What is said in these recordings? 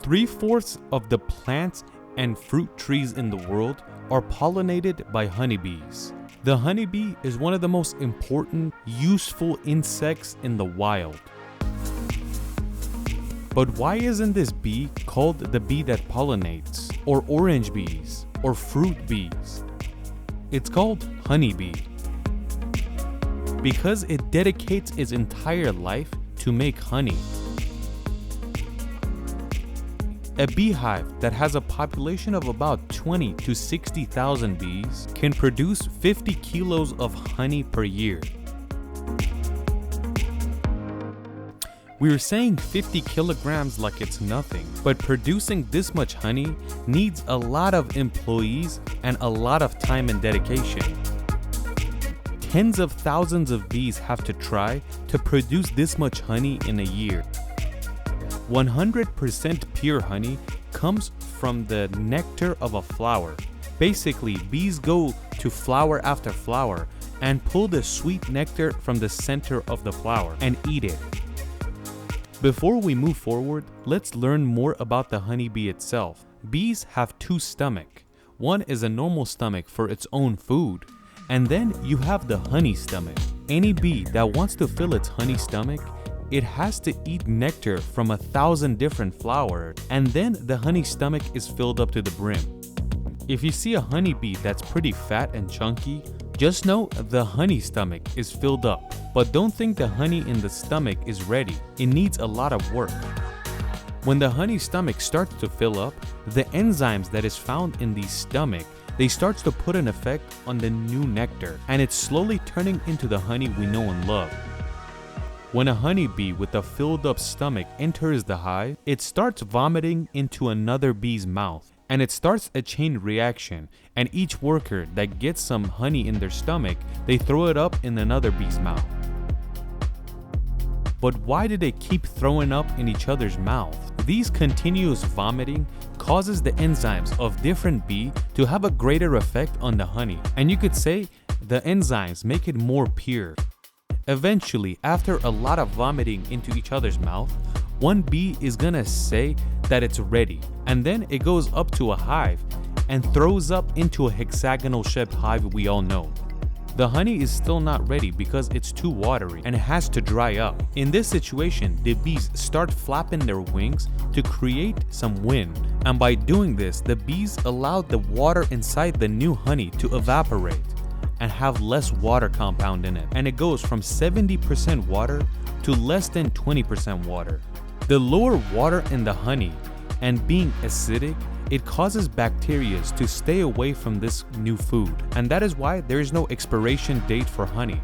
3/4 of the plants and fruit trees in the world are pollinated by honeybees. The honeybee is one of the most important, useful insects in the wild. But why isn't this bee called the bee that pollinates, or orange bees, or fruit bees? It's called honeybee because it dedicates its entire life to make honey. A beehive that has a population of about 20 to 60,000 bees can produce 50 kilos of honey per year. We're saying 50 kilograms like it's nothing, but producing this much honey needs a lot of employees and a lot of time and dedication. Tens of thousands of bees have to try to produce this much honey in a year. 100% pure honey comes from the nectar of a flower. Basically, bees go to flower after flower and pull the sweet nectar from the center of the flower and eat it. Before we move forward, let's learn more about the honeybee itself. Bees have two stomachs. One is a normal stomach for its own food, and then you have the honey stomach. Any bee that wants to fill its honey stomach, it has to eat nectar from 1,000 different flowers, and then the honey stomach is filled up to the brim. If you see a honeybee that's pretty fat and chunky, just know the honey stomach is filled up. But don't think the honey in the stomach is ready. It needs a lot of work. When the honey stomach starts to fill up, the enzymes that is found in the stomach, they starts to put an effect on the new nectar, and it's slowly turning into the honey we know and love. When a honeybee with a filled up stomach enters the hive, it starts vomiting into another bee's mouth, and it starts a chain reaction, and each worker that gets some honey in their stomach, they throw it up in another bee's mouth. But why do they keep throwing up in each other's mouth? These continuous vomiting causes the enzymes of different bees to have a greater effect on the honey, and you could say the enzymes make it more pure. Eventually, after a lot of vomiting into each other's mouth, one bee is gonna say that it's ready, and then it goes up to a hive and throws up into a hexagonal shaped hive we all know. The honey is still not ready because it's too watery and it has to dry up. In this situation, the bees start flapping their wings to create some wind, and by doing this, the bees allow the water inside the new honey to evaporate and have less water compound in it, and it goes from 70% water to less than 20% water. The lower water in the honey and being acidic, it causes bacteria to stay away from this new food, and that is why there is no expiration date for honey.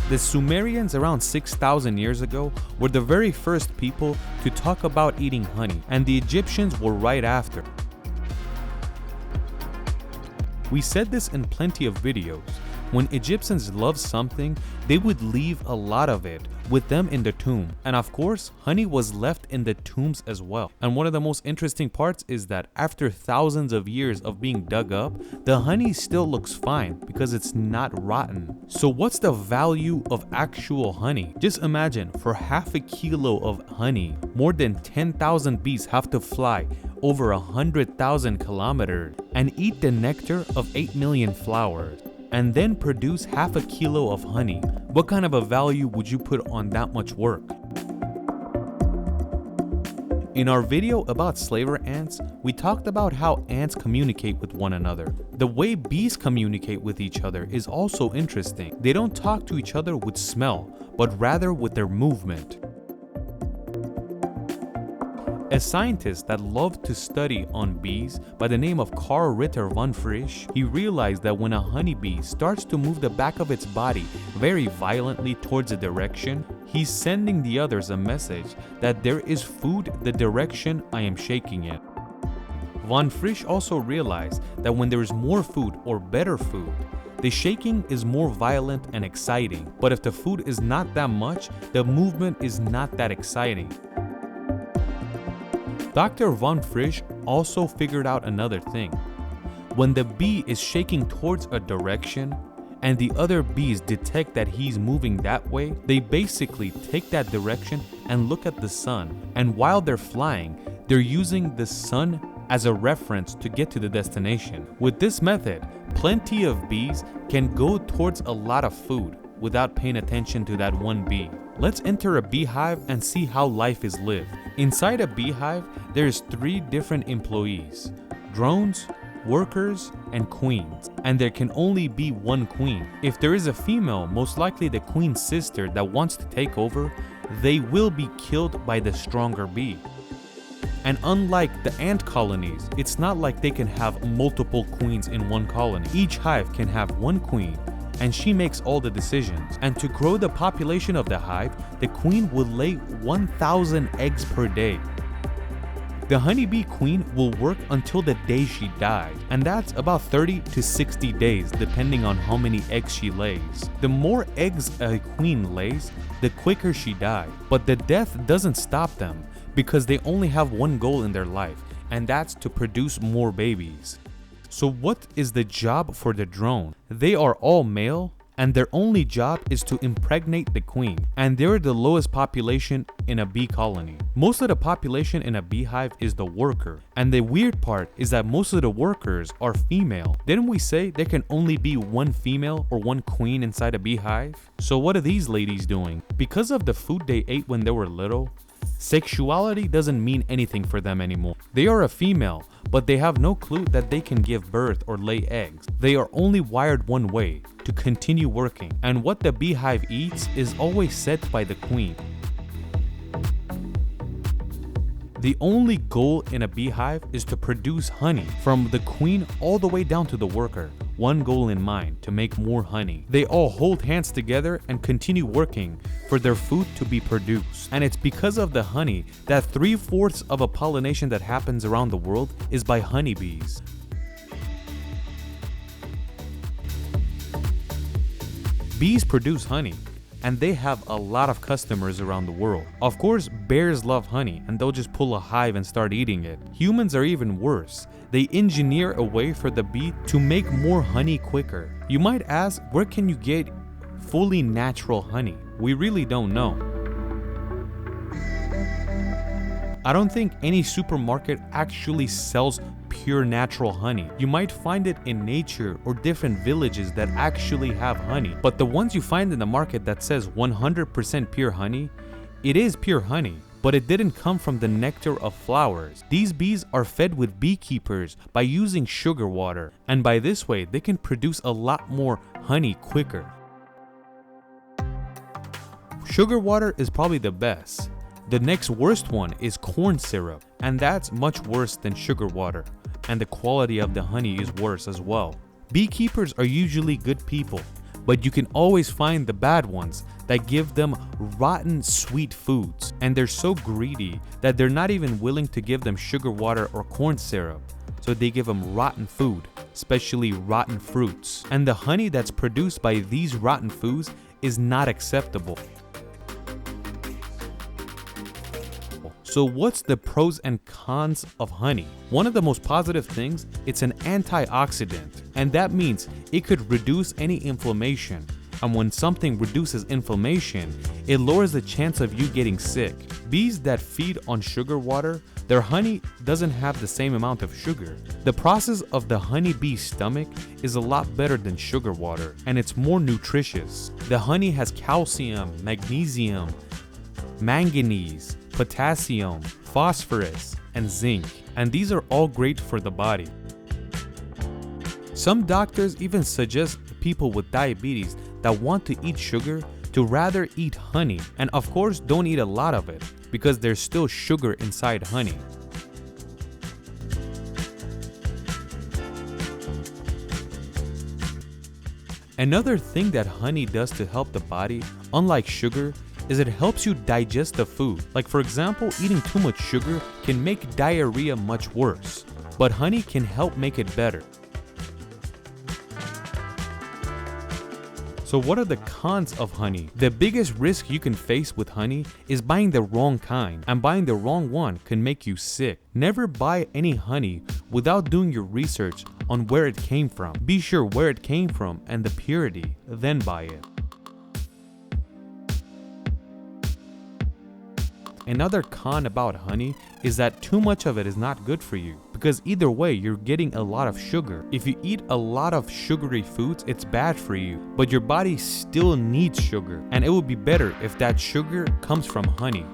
The Sumerians around 6,000 years ago were the very first people to talk about eating honey, and the Egyptians were right after. We said this in plenty of videos. When Egyptians loved something, they would leave a lot of it with them in the tomb. And of course, honey was left in the tombs as well. And one of the most interesting parts is that after thousands of years of being dug up, the honey still looks fine because it's not rotten. So what's the value of actual honey? Just imagine, for half a kilo of honey, more than 10,000 bees have to fly over 100,000 kilometers and eat the nectar of 8 million flowers, and then produce half a kilo of honey. What kind of a value would you put on that much work? In our video about slaver ants, we talked about how ants communicate with one another. The way bees communicate with each other is also interesting. They don't talk to each other with smell, but rather with their movement. A scientist that loved to study on bees by the name of Carl Ritter von Frisch, he realized that when a honeybee starts to move the back of its body very violently towards a direction, he's sending the others a message that there is food the direction I am shaking it. Von Frisch also realized that when there is more food or better food, the shaking is more violent and exciting, but if the food is not that much, the movement is not that exciting. Dr. von Frisch also figured out another thing. When the bee is shaking towards a direction, and the other bees detect that he's moving that way, they basically take that direction and look at the sun. And while they're flying, they're using the sun as a reference to get to the destination. With this method, plenty of bees can go towards a lot of food without paying attention to that one bee. Let's enter a beehive and see how life is lived. Inside a beehive, there's 3 different employees: drones, workers, and queens. And there can only be one queen. If there is a female, most likely the queen's sister, that wants to take over, they will be killed by the stronger bee. And unlike the ant colonies, it's not like they can have multiple queens in one colony. Each hive can have one queen, and she makes all the decisions. And to grow the population of the hive, the queen will lay 1,000 eggs per day. The honeybee queen will work until the day she dies, and that's about 30 to 60 days depending on how many eggs she lays. The more eggs a queen lays, the quicker she dies. But the death doesn't stop them, because they only have one goal in their life, and that's to produce more babies. So what is the job for the drone? They are all male, and their only job is to impregnate the queen, and they're the lowest population in a bee colony. Most of the population in a beehive is the worker, and the weird part is that most of the workers are female. Didn't we say there can only be one female or one queen inside a beehive? So what are these ladies doing? Because of the food they ate when they were little, sexuality doesn't mean anything for them anymore. They are a female, but they have no clue that they can give birth or lay eggs. They are only wired one way, to continue working, and what the beehive eats is always set by the queen. The only goal in a beehive is to produce honey, from the queen all the way down to the worker. One goal in mind: to make more honey. They all hold hands together and continue working for their food to be produced. And it's because of the honey that 3/4 of a pollination that happens around the world is by honeybees. Bees produce honey, and they have a lot of customers around the world. Of course, bears love honey, and they'll just pull a hive and start eating it. Humans are even worse. They engineer a way for the bee to make more honey quicker. You might ask, where can you get fully natural honey? We really don't know. I don't think any supermarket actually sells pure natural honey. You might find it in nature or different villages that actually have honey, but the ones you find in the market that says 100% pure honey, it is pure honey, but it didn't come from the nectar of flowers. These bees are fed with beekeepers by using sugar water, and by this way they can produce a lot more honey quicker. Sugar water is probably the best. The next worst one is corn syrup, and that's much worse than sugar water, and the quality of the honey is worse as well. Beekeepers are usually good people, but you can always find the bad ones that give them rotten sweet foods, and they're so greedy that they're not even willing to give them sugar water or corn syrup, so they give them rotten food, especially rotten fruits. And the honey that's produced by these rotten foods is not acceptable. So what's the pros and cons of honey? One of the most positive things, it's an antioxidant, and that means it could reduce any inflammation. And when something reduces inflammation, it lowers the chance of you getting sick. Bees that feed on sugar water, their honey doesn't have the same amount of sugar. The process of the honeybee's stomach is a lot better than sugar water, and it's more nutritious. The honey has calcium, magnesium, manganese, potassium, phosphorus, and zinc, and these are all great for the body. Some doctors even suggest people with diabetes that want to eat sugar to rather eat honey, and of course don't eat a lot of it because there's still sugar inside honey. Another thing that honey does to help the body, unlike sugar, is it helps you digest the food. Like for example, eating too much sugar can make diarrhea much worse, but honey can help make it better. So what are the cons of honey? The biggest risk you can face with honey is buying the wrong kind, and buying the wrong one can make you sick. Never buy any honey without doing your research on where it came from. Be sure where it came from and the purity, then buy it. Another con about honey is that too much of it is not good for you, because either way you're getting a lot of sugar. If you eat a lot of sugary foods, it's bad for you, but your body still needs sugar, and it would be better if that sugar comes from honey.